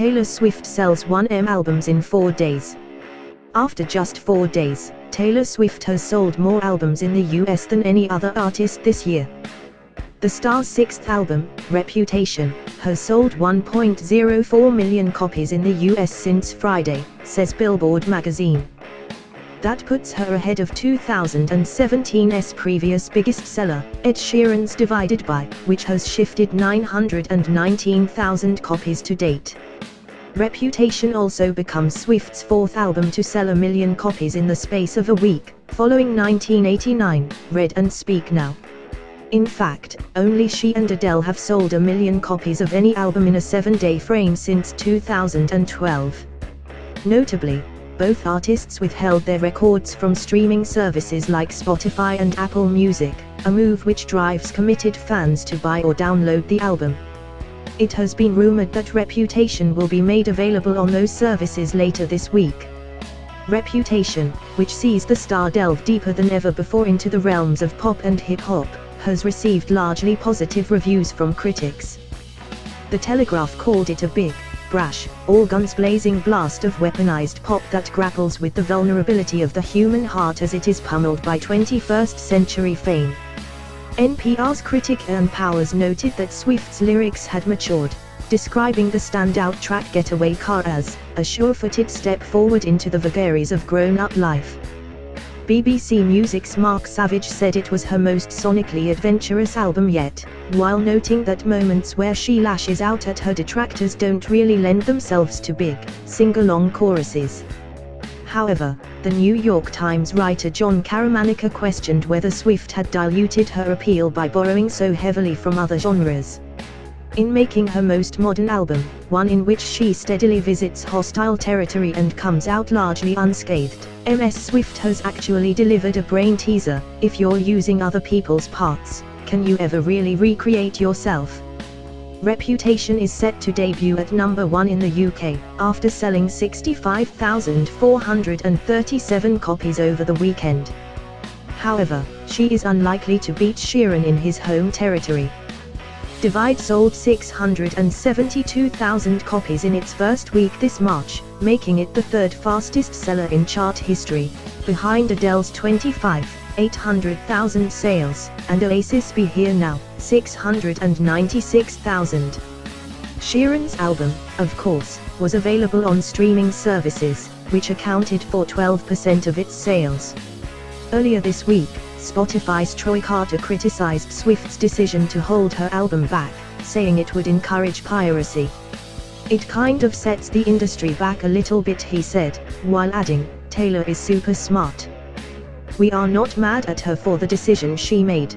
Taylor Swift sells 1M albums in 4 days. After just 4 days, Taylor Swift has sold more albums in the US than any other artist this year. The star's sixth album, Reputation, has sold 1.04 million copies in the US since Friday, says Billboard magazine. That puts her ahead of 2017's previous biggest seller, Ed Sheeran's Divided By, which has shifted 919,000 copies to date. Reputation also becomes Swift's fourth album to sell 1 million copies in the space of a week, following 1989, Read and Speak Now. In fact, only she and Adele have sold 1 million copies of any album in a 7-day frame since 2012. Notably, both artists withheld their records from streaming services like Spotify and Apple Music, a move which drives committed fans to buy or download the album. It has been rumored that Reputation will be made available on those services later this week. Reputation, which sees the star delve deeper than ever before into the realms of pop and hip-hop, has received largely positive reviews from critics. The Telegraph called it a big, brash, all-guns-blazing blast of weaponized pop that grapples with the vulnerability of the human heart as it is pummeled by 21st-century fame. NPR's critic Ern Powers noted that Swift's lyrics had matured, describing the standout track Getaway Car as a sure-footed step forward into the vagaries of grown-up life. BBC Music's Mark Savage said it was her most sonically adventurous album yet, while noting that moments where she lashes out at her detractors don't really lend themselves to big, sing-along choruses. However, the New York Times writer John Caramanica questioned whether Swift had diluted her appeal by borrowing so heavily from other genres. In making her most modern album, one in which she steadily visits hostile territory and comes out largely unscathed, Ms. Swift has actually delivered a brain teaser: if you're using other people's parts, can you ever really recreate yourself? Reputation is set to debut at number 1 in the UK, after selling 65,437 copies over the weekend. However, she is unlikely to beat Sheeran in his home territory. Divide sold 672,000 copies in its first week this March, making it the third fastest seller in chart history, behind Adele's 800,000 sales, and Oasis' Be Here Now, 696,000. Sheeran's album, of course, was available on streaming services, which accounted for 12% of its sales. Earlier this week, Spotify's Troy Carter criticized Swift's decision to hold her album back, saying it would encourage piracy. "It kind of sets the industry back a little bit," he said, while adding, "Taylor is super smart. We are not mad at her for the decision she made.